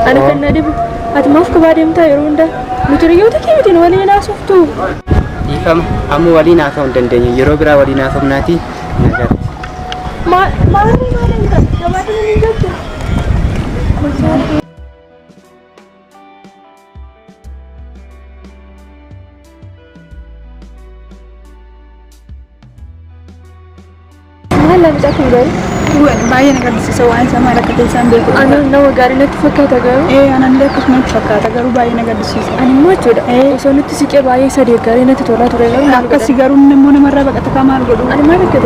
أنا كنا دب أتموفق بعدين تايروندا متريو تكيمتين ولينا صفتو يفهم أمو ولينا ثون دندني يروبرا ولينا ثون ناتي نجار ما هلا بتاكل جاي باين قد سوى sama rakyat sambil أنا نو قاري نتفكر تجارو أنا نلاقي ما نتفكر تجارو باين قد سيس أنا ما تود سو نتسيك باين سريع قاري نتطلع ترى ناقص سيجارو نمونه مرة بقى تكمل قدو أنا ما بكتب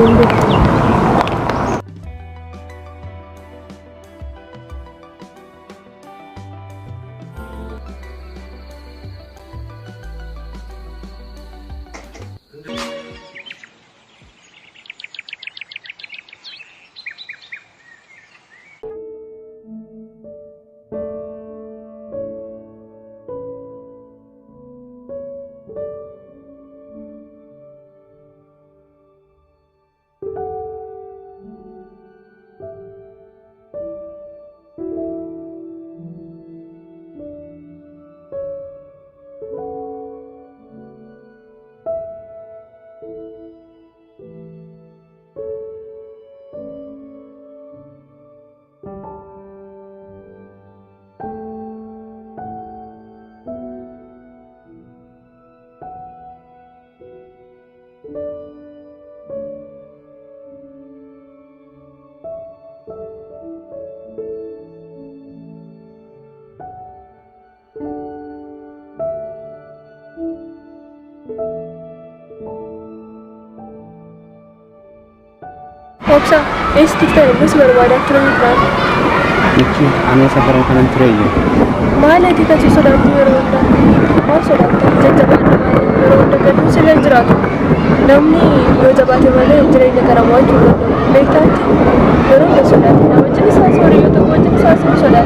Opsa, kita ini sebenarnya terakhir kan? Niki, ane sabaran kanan terakhir. Mana kita sih sudah berunda? Oh sudah terjebak berunda kan sudah jerat. Namni yo jabate mana jerai negara mau juga. Lekat, berunda sudah. Nama jenis sorry itu mau jenis sudah.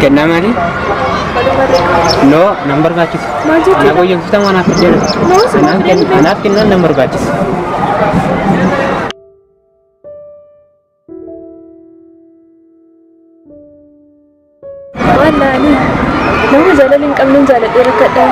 Kenapa mari? No, number bacis. Aku yang kita mana kerja? Anak kenal number bacis. Mana ni? Nama jalan yang kamu jalan dekat dah.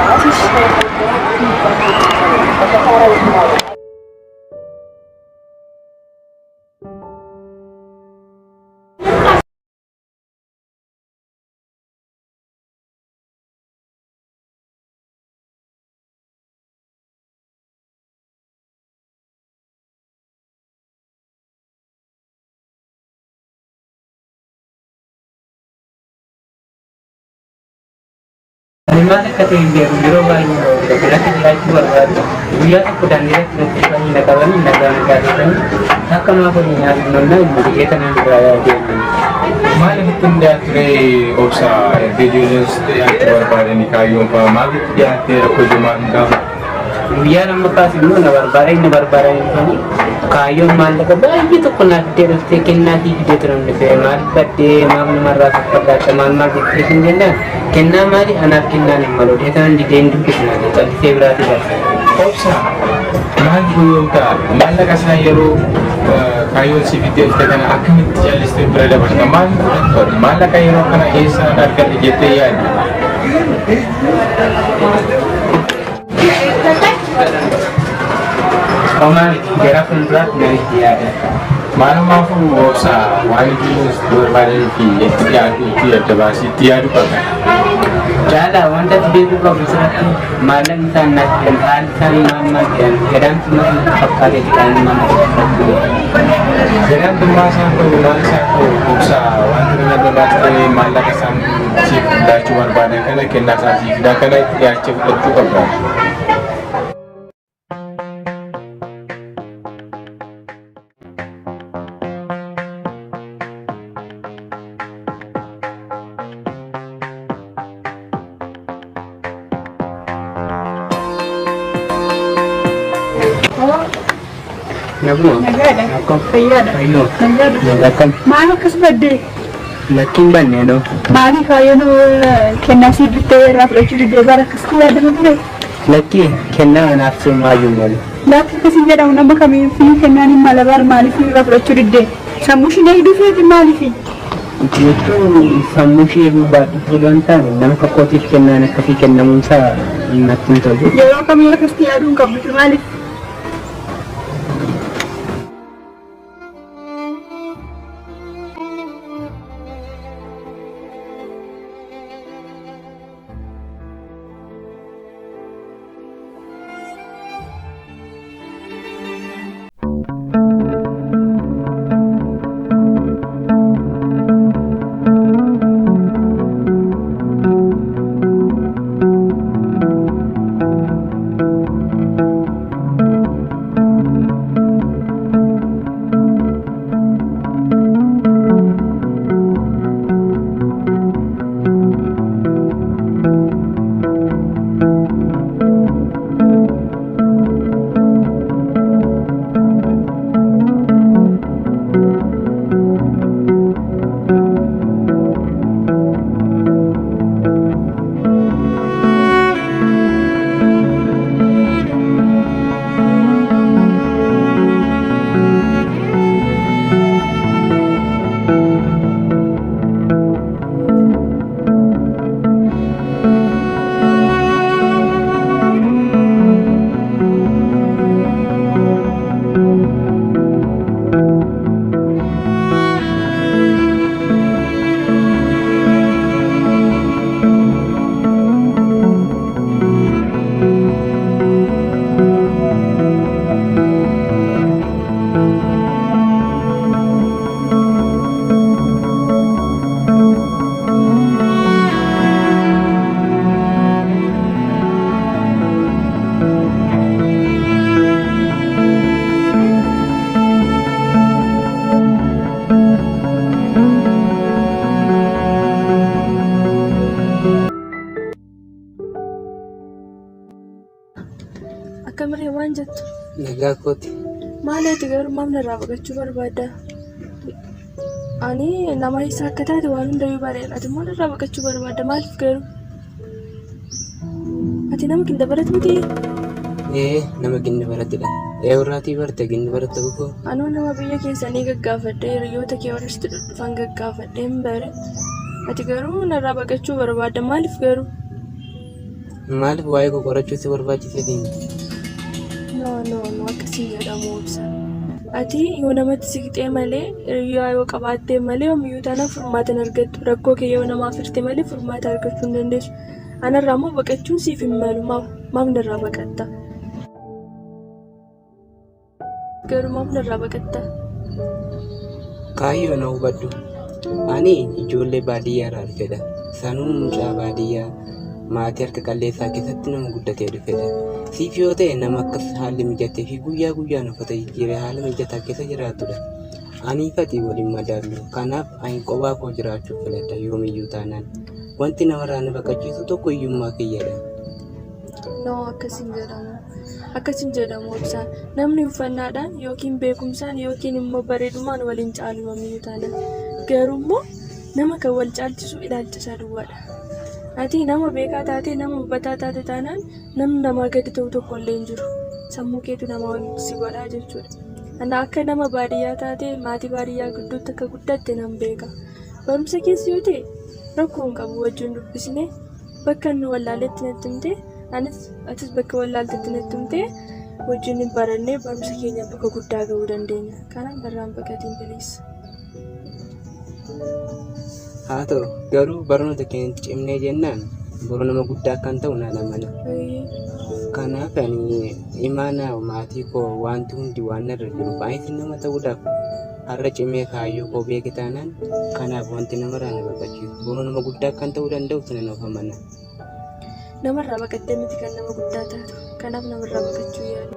Animal kategori biru bayi, laki laki berwarna, dia aku dan dia tidak hanya kawan negara negara. Nak apa ni? Nona ibu kita nak berada di mana? Malah tunda tre opsa regions yang berada di kayu apa? Malah dia tidak kujuma engkau. Dia nama kasih nona berbarai ini. Kayu malah kebayi itu pernah terus tekin nanti dia terus malah kade malah marah seperti malah depresi ni. Kenna mari anak kenna ni malu dia kan di dendu kita ni tapi seberapa besar. Opsa, malah buka, malah kasih yero kayu si video kita kan akan jalan step berada bersama malah kayu kan esa harga gitu ya. Omar, gerak berat dari dia. Malah mampu opsa, wajib berpada di tiada terbasi tiada pakai. Jada, wanita tidur kau berserati malam sana dan hal sana mama dan kadang cuma pakai di dalam mama. Ganaantummaa isaa ta'u maal isaa ta'u ibsa wanti nama barbaachise maallaqa isaan siif laachuu barbaadan kana kennaa isaa siif fidaa kana itti dhiyaachee fudhachuu qabda. Naguma. Nagaadha. Akkam. Fayyaadha. Fayyoo. Nagaadha. Akkam. Maal akkas baddee? Lakkiin banne dho. Maaliif kaayyoon kennaa siif bittee irraa fudhachuu diddee bara akkasitti yaadama ture? Lakkii kennaa anaaf simmaayyuu malu. Laafti akkasii jedhamu nama kamiif kennaan hin mala bara maaliif irraa fudhachuu diddee? Sammuu ishee eegduu feeti maaliifi? Jechuun sammuu ishee baadhatu yoo hin taane nama tokkootiif kennaan akkasii kennamuunsaa natti hin tolu. Yeroo kamii akkasitti yaaduu hin qabdu maaliif? Akkamirree waan jettu? Nagaa kooti. Maaliiti garuu maamna irraa baqachuu barbaadda? Ani nama isaa akka taate waan hundayyuu bareedha. Ati maal irraa baqachuu barbaadda? Maaliif garuu? Ati nama ginda barate miti? Nama ginda baratedha. Eewurraatii barte ginda baratte kukoo. Anuu nama biyya keessanii gaggaafadhee hiriyoota kee walitti dhufan gaggaafadhee hin bare. Ati garuu narraa baqachuu barbaadda. Maaliif garuu? Maaliif waa'ee koo qorachuu si barbaachiseetiin? No, akkasii jedhamu ibsa. Ati yoo namatti siqxee malee, yoo qabaattee malee, oomiyyuu taanaaf furmaata hin argattu. Rakkoo kee yoo namaaf hirte malee furmaata argachuu hin dandeessu. Anarraa immoo baqachuun siif hin malu. Maaf narraa baqatta? Garuu maaf narraa baqatta? Kaayyoo na hubadhu. Ani ijoollee baadiyyaa irraa dhufedha. Sanuu mucaa baadiyyaa maatii harka qalleessaa keessatti nama guddatee dhufedha. Siif yoo ta'e nama akkas haalli mijatee fi guyyaa guyyaan uffata jijjiiree haala mijataa keessa jiraatudha. Ani fatii waliin madaallu. Kanaaf ani kophaa koo jiraachuuf filadha yoomiyyuu taanaan. Wanti namarraa na baqachiisu tokko iyyummaa kiyyadha. No, akkasiin jedhamu ibsaan. Namni uffannaadhaan yookiin beekumsaan yookiin immoo bareedumaan waliin caalu yoomiyyuu taanaan. Garuu immoo nama kan wal caalchisu ilaalchisaa duwwaadha. Ati nama beekaa taatee nama hubataa taate taanaan namni namaa gadi ta'u tokko illee hin jiru. Sammuu keetu nama walitti si godhaa jechuudha. Ana akka nama baadiyyaa taatee maatii baadiyyaa gidduutti akka guddatte nan beeka. Barumsa keessa yoo ta'e rakkoo hin qabu wajjin dubbisnee bakka inni wallaaletti natti himtee atis bakka wallaaltetti natti himtee wajjin barannee barumsa keenya bakka guddaa gahuu dandeenya. Kanaan barraan baqatiin bilisa. Haa ta'u garuu barnoota keenya cimnee jennaan boru nama guddaa kan ta'u naan amana. Kanaaf ani imaana maatii koo wanti hundi waan irra jiru baay'ee nama ta'uudhaaf har'a cimee kaayyoo koo beeke taanaan kanaaf wanti namarraa na baqachiisu boona nama guddaa kan ta'uu danda'u sana of amana. Namarraa baqattee miti kan nama guddaa taatu. Kanaaf namarraa baqachuu yaala.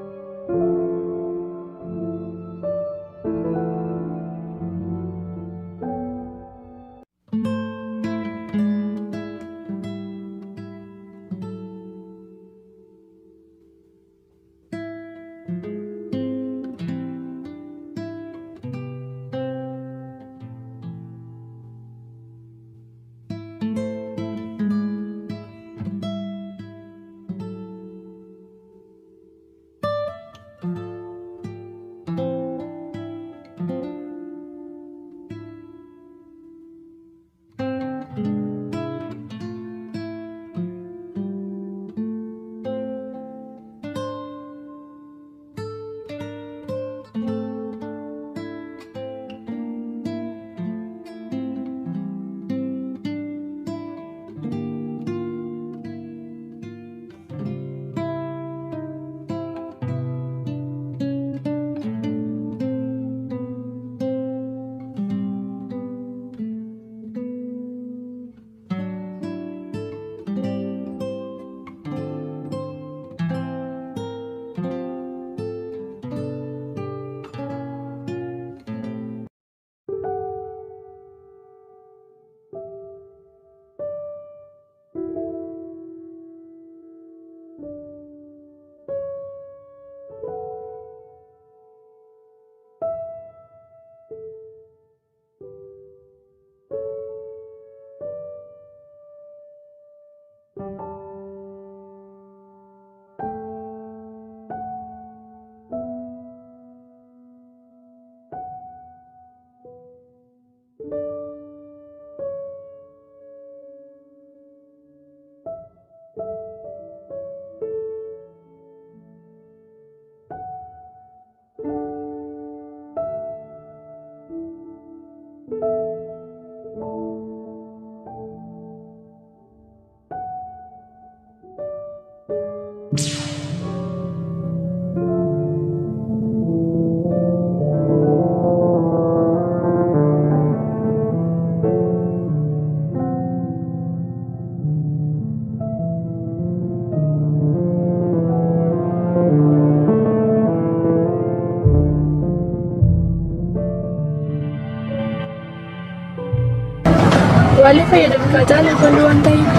Wali fayyadamu facaalee boondii waan ta'eef.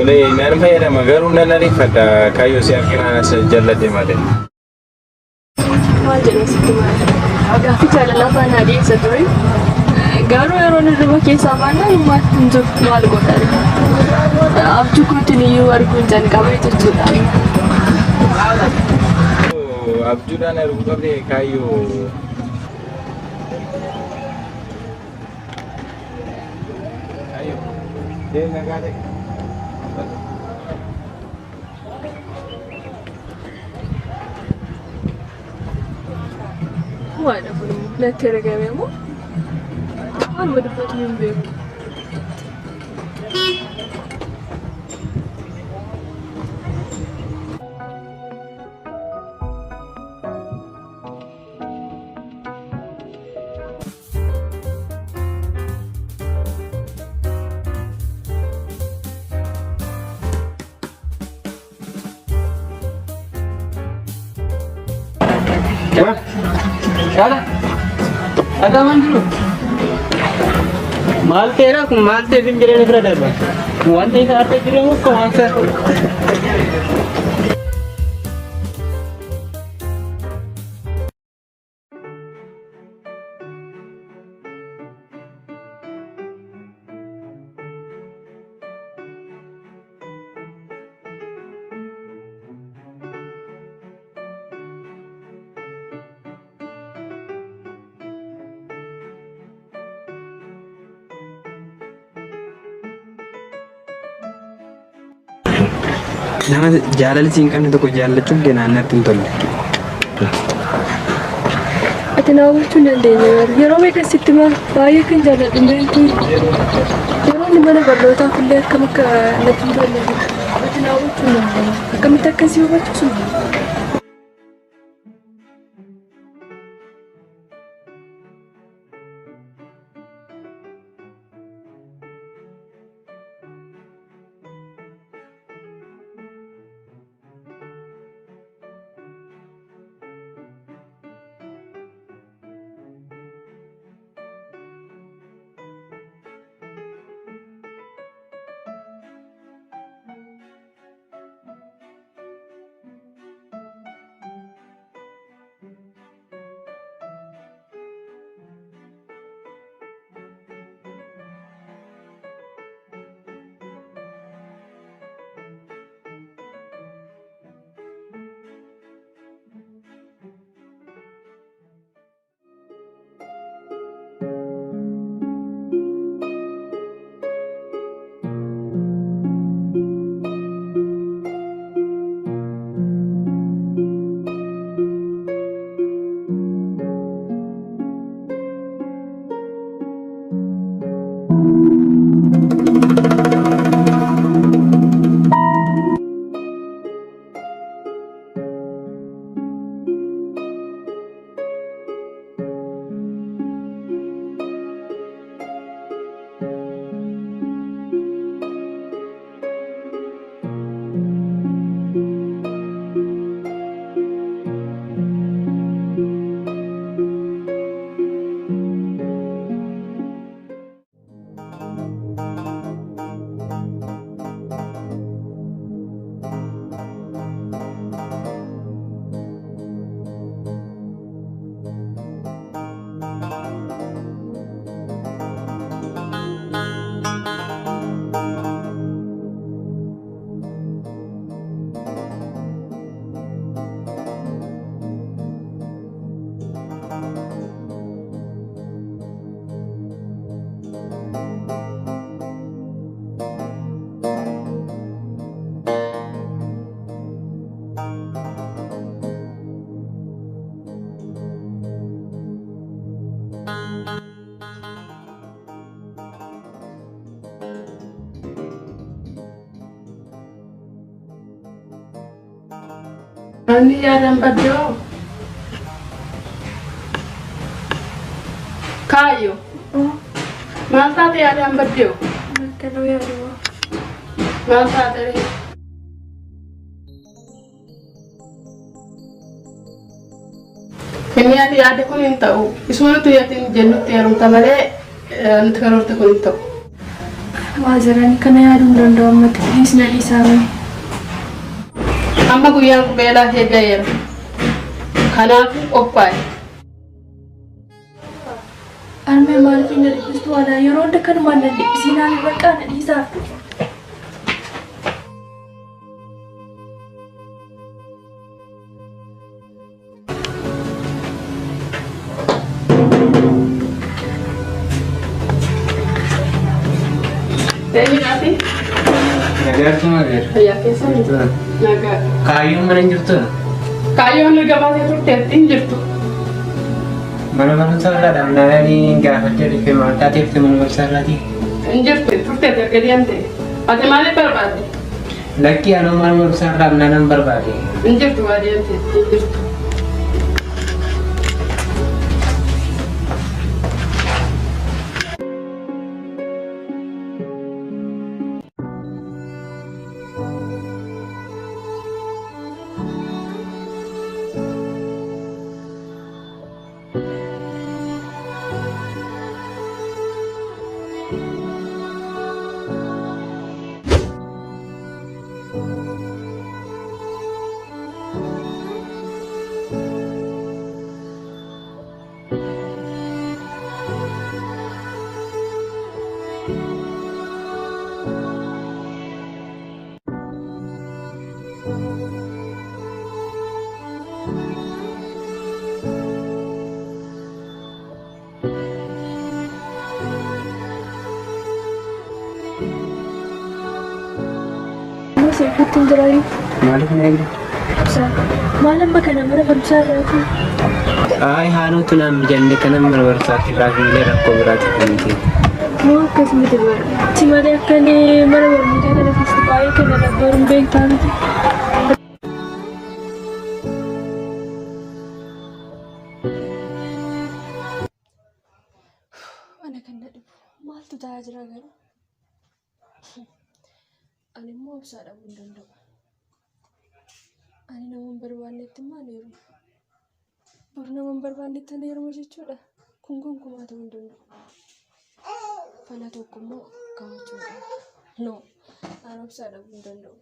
Oleh nan fayyadama garuu nan ariifadha kaayyoo si harkinaan jalladhe malee. Maal jedhu sitti maal? Gaaffii jaalalaa faana adeemsa ture. Garuu yeroo hirriba keessaa baanaa maal hin jiru maal godhan? Abjuu kootiin iyyuu arguun jalqabee jechuudha. Abjuudhaan arguu qabdee kaayyoo. Mana pun nak terangkan memang, mana berdapat yang baik. Ada mandiri. Malte pinggirnya negara darba. Wanti saat itu mau konser. Nama jaalala siin qabne tokko jaallachuuf ganaannatti hin tolle. Ati na hubachuu hin dandeenye yeroo beekasitti baay'ee kan jaalladhu beektu yeroo inni mana barnootaaf illee akkam akka natti hin tolle. Ati hawwachuu hin danda'u. Akkamitti akkasii hubachiisu? Ani yaadaan baddoo Kaayo maal taate yaadaan baddoo Akkanoo yaaduu. maal taate inni ati yaade kun hin ta'u isuunatu yaatiin jennutti heerumta malee nuti karoorte kun hin ta'u. Waa jiranii kana yaaduu hin danda'u ammatti dhiisna dhiisaame. Amma guyyaan beelaa kee ga'eera. Kanaafuu qophaa'e. Armee maaliif hin dhibbistu waanaa yeroo hunda kanumaan na dhibbisiinaan baqqaa na dhiisaaf. Teenyi naati? Nagaartu mageera. Fayyaa keessanii? Nagaa. Kaayyoon mana hin jirtu? Kaayyoon gabaatee turteetti hin jirtu. Mana barumsa irraa dhamnaanii gaafachuu dhufee maal taateef mana barumsa irraati? Hin jirtu turteetti erga deemte. Ati maaliif barbaadde? Lakkii anoo mana barumsa irraa dhamnaan barbaade. Hin jirtu waa deemte hin jirtu. Seefuutti hin jiraayu. Maaliif hin eegdu? Maal amma kana mana barumsaa irraati? Haalootu naan mijanne kanan mana barumsaatti irraa fi malee rakkoo biraatti kan hin Moo akkasumatti bara. Itti malee akka inni mana barnootaa kana keessa baay'ee kenna dabbaruun beektaa miti. Ana kan na dhibu maaltu ta'aa jira garuu? Ani immoo obsaa dhabuu hin danda'u. Ani nama hin barbaannetti maal heeruma? Boru nama hin barbaannetti ani heeruma jechuudha. Kun gonkumaa ta'uu hin danda'u. Fala tokko immoo kaawwachuu qaba. No, ani obsaa dhabuu hin danda'u.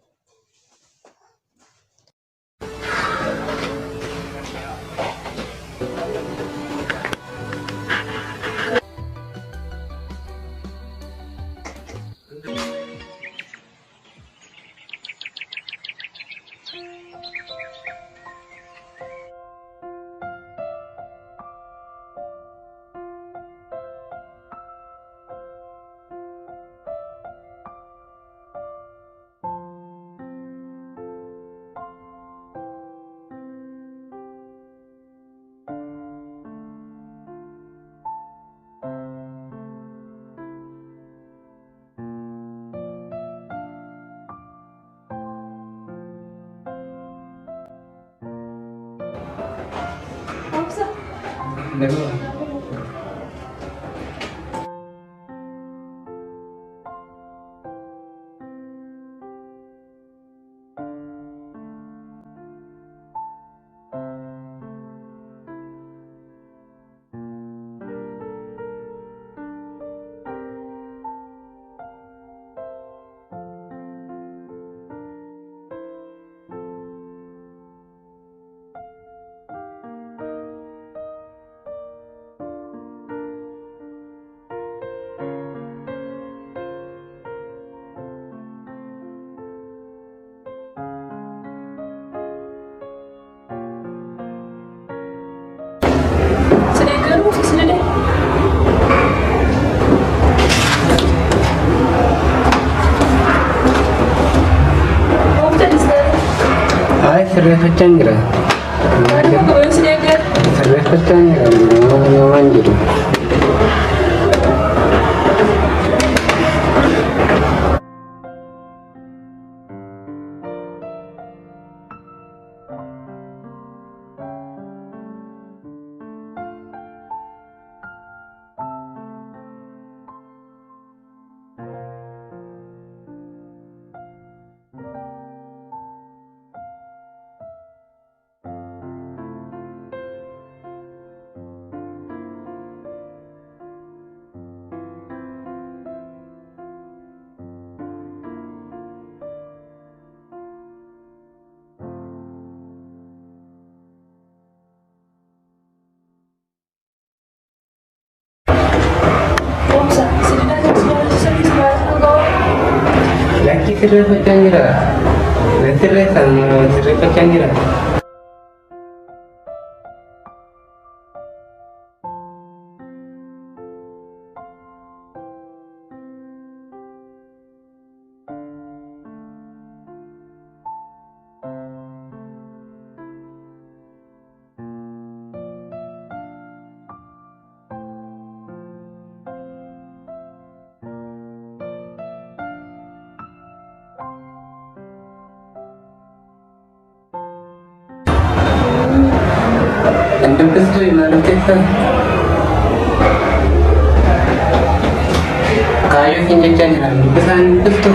Sirreeffachaa jira. Sirreeffachaa jira. Namaan jiru. Lagi sirreeffachaa jira. Sirreeffachaa jira. Entonces soy malo que está. Kayo hinjachan na lupasan gusto.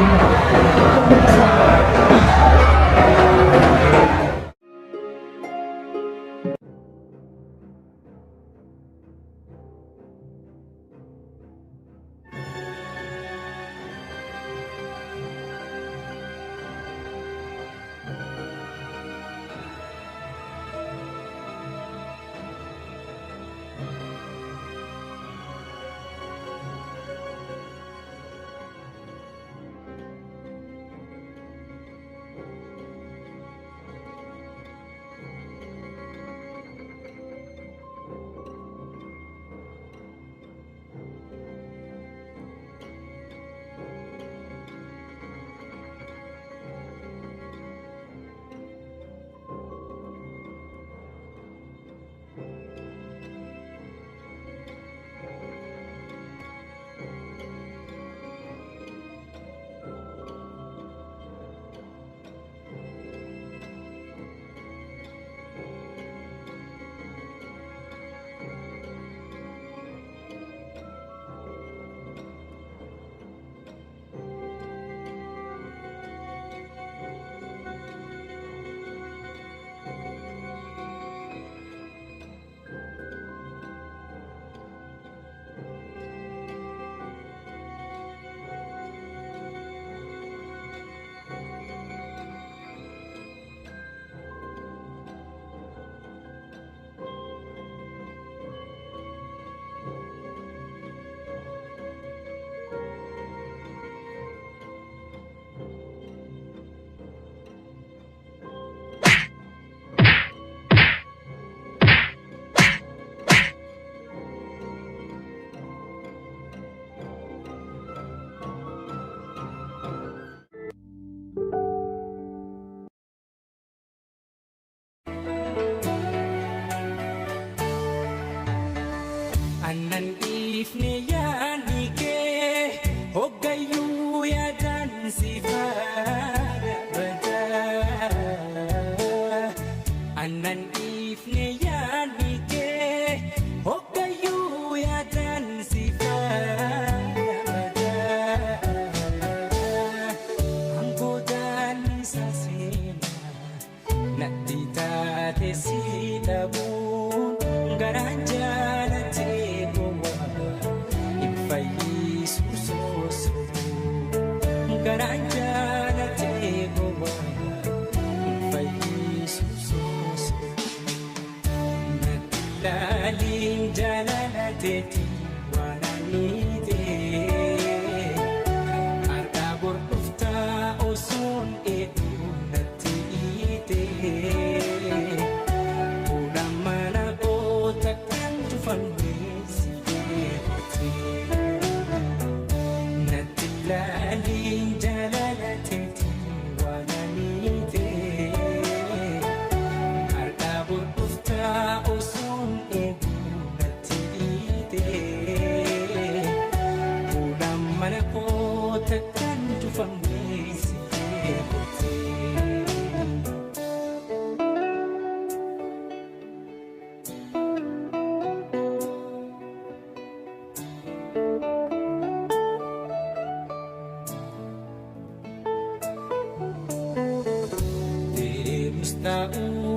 Annan ifne yaani kee hoggayyuu yaadan si faana badaa. Annan ifne yaani kee hoggayyuu yaadan si faana badaa. Hangoodaan isa seenaa natti taate si dhabuun garaan jaalatee gowwaa hin fayyisu soosoo. Garaan jaalatee gowwaa hin fayyisu soosoo. Natti ilaaliin jaalalateeti waan ani ta'e har'aa bor dhuftaa osoon eeguu natti hiitee.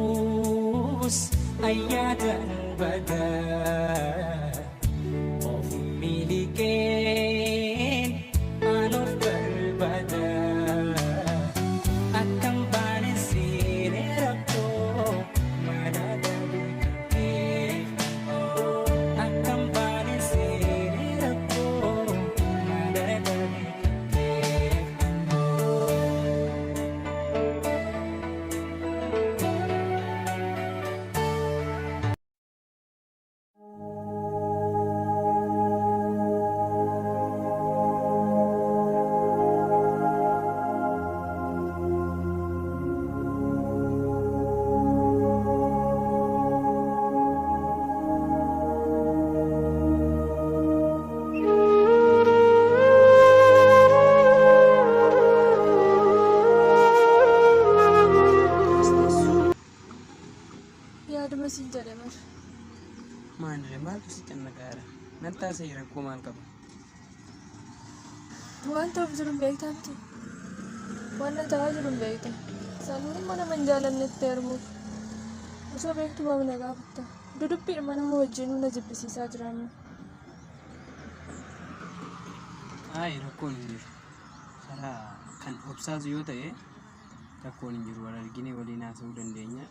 Taus ayadan badan of milikin anof berbadan akan panen sinerako mana dari akan panen sinerako mana dari masih jadi mas. Mana deh mal sih kan negara. Nanti saya ragu mal kamu. Tuhan tahu belum baik tante. Mana tahu belum baik tante. Selalu mana menjalan netermu. Masa baik tu mau naga apa? Duduk pir mana mau jenuh najib besi sajaran. Ay rakkoon hin jiru. Karaa kan obsaas yoo ta'e rakkoon hin jiru. Wal argine waliin haasa'uu dandeenya.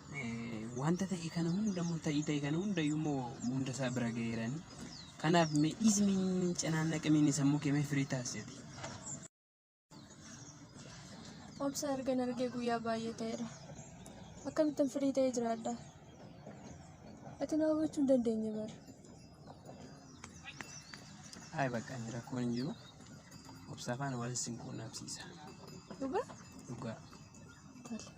Wanta ta'e kana hundamoo ta'e kana hundayyuu immoo hunda isaa bira ga'eerani. Kanaaf mee izmiin cinaan naqamiin sammuu keemee firii taasisati. Obsa argan argee guyyaa baay'ee ta'eera. Akkamittan firii ta'ee jiraadha. Ati na hubachuu hin dandeenye bara. Ay bakka inni rakkoon hin jiru. Obsa afaan wal sinquunnamsiisa. Dhugaa? Dhugaa. Tole.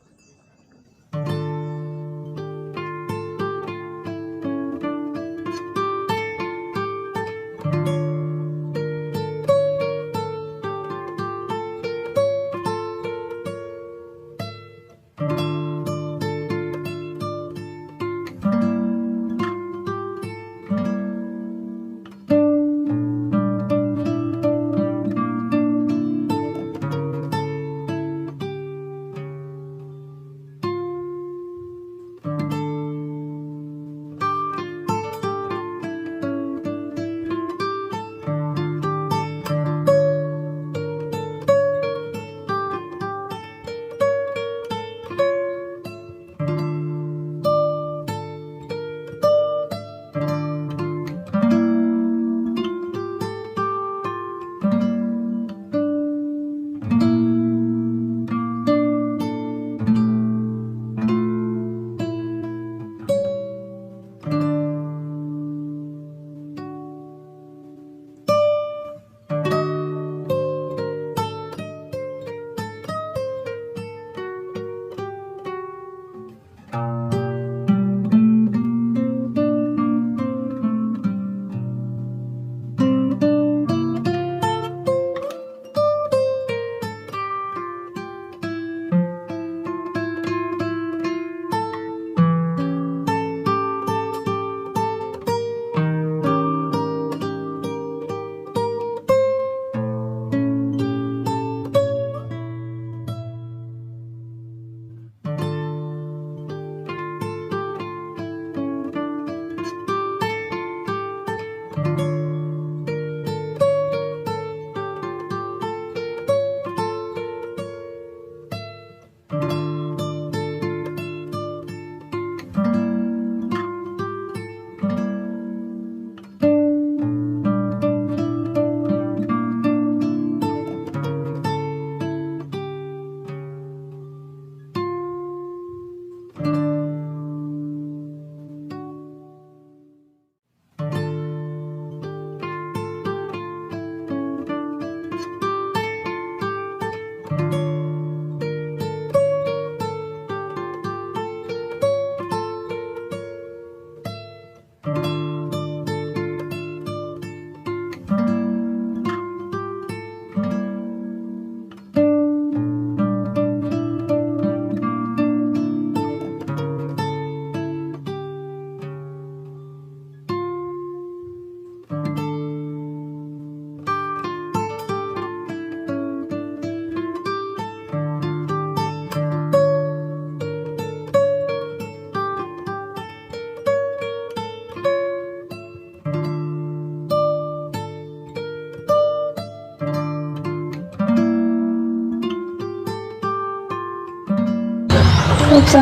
Obsa,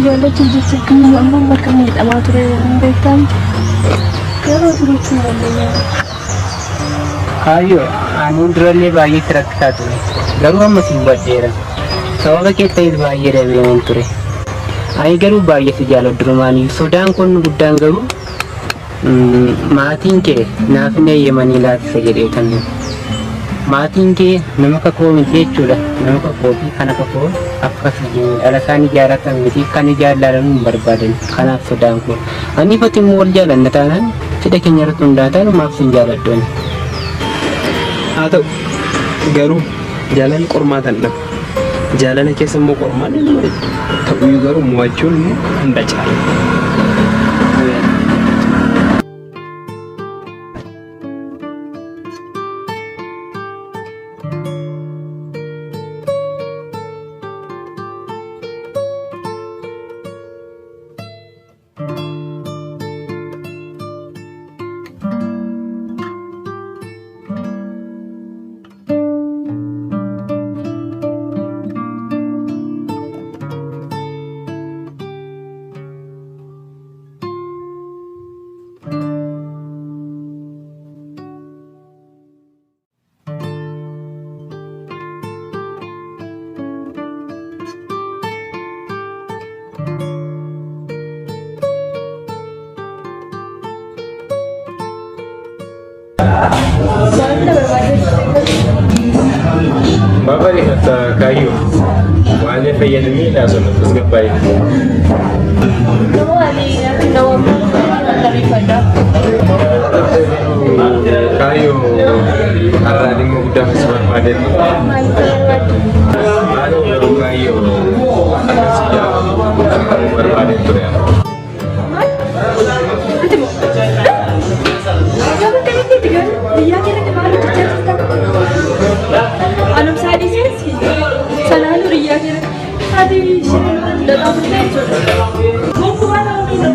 jala cincin kamu berkami sama tuh bekan. Kalau dulu cuma dia. Kayo, anu durallee baay'ee rakkisaa ture. Garuu ammas hin baddeera. Sababa kee ta'eef baay'ee dhabeeman ture. Ani garuu baay'ee si jaaladha durumaanii. Sodaan kun guddaan garuu maatiin kee naaf hin eeyyamanii laatisa jedhee kan maatiin kee nama kakoo miti jechuudha. Nama kakoo fi kan kakoo akkasii dhala isaanii jaalatan miti kan jaalatan hin barbaadan. Kanaaf sodaan kun. Ani ifatti immoo wal jaalanna taanaan fedha keenya irratti hundaataan maaf sin jaaladdoon. Haa ta'u garuu jaalalli qormaatan dhabu. Jaalala keessa immoo qormaatan ta'uu garuu mo'achuun hunda caala. Bapak nih kata kayu, wanya fayyadamee laasuma tasgabbaa'e. Kamu ali nawa dari pada. Kayu, har'a dhimma guddaa as barbaadeef. Maali garuu kayu, akkasii jaalatu barbaadeef ture. Anum sadi sih, sana lu ria kira. Tadi datang ke mau kemana ini?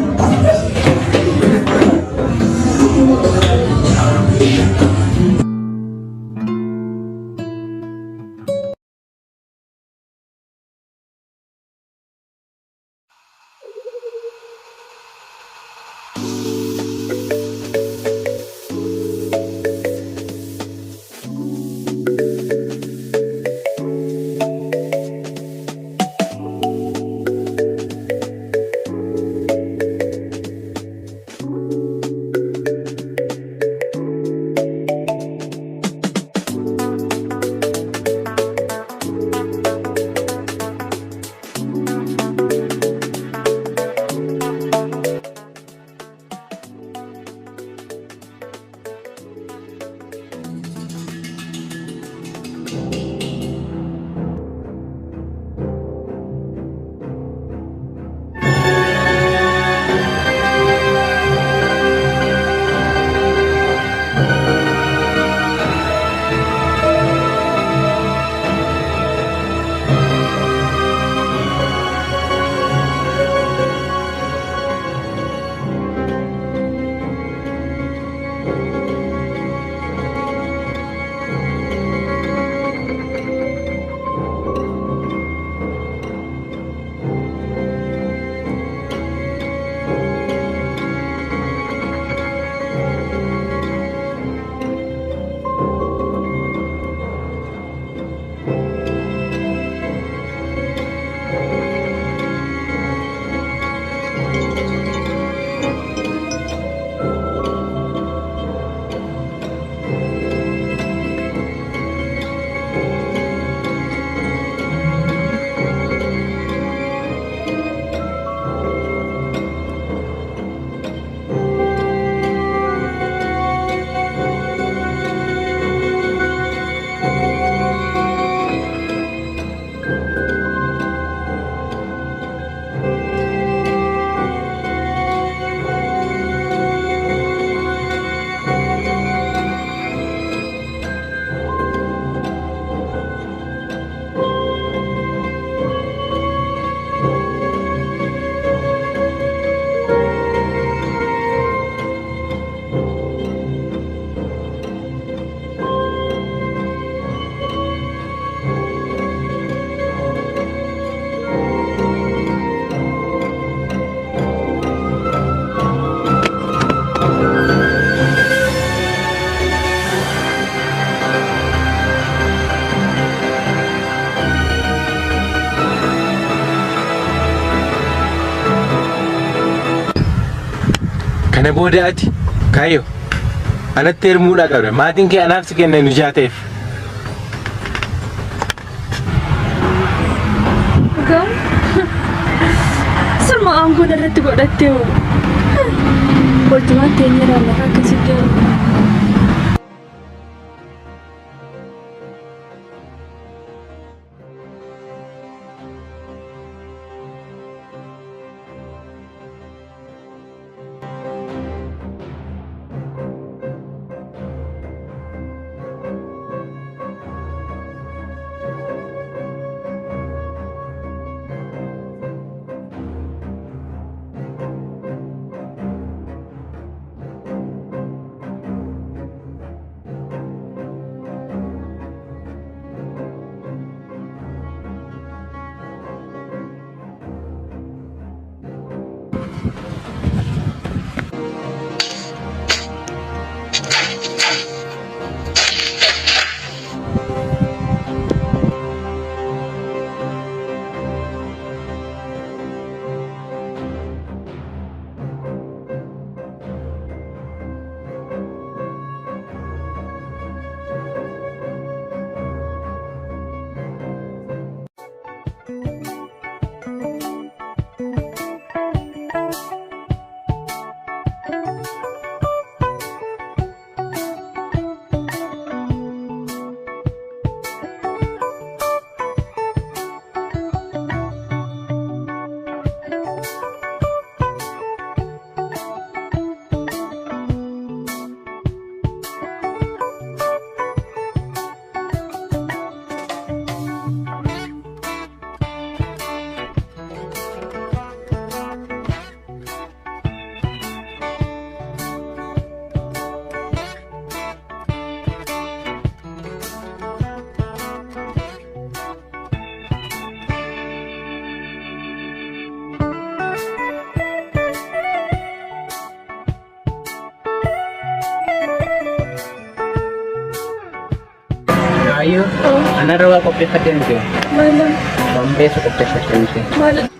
Kana booda ati Kaayyoo anatti hirmuudha qabda. Maatiin kee anaaf si kennan ijaateef. Sirma aangoo irratti godhattee hojjumatti eenyu lafa akkasitti Ayo, anak rawa kopi kadang tu. Mana? Sampai suka tes tes. Mana?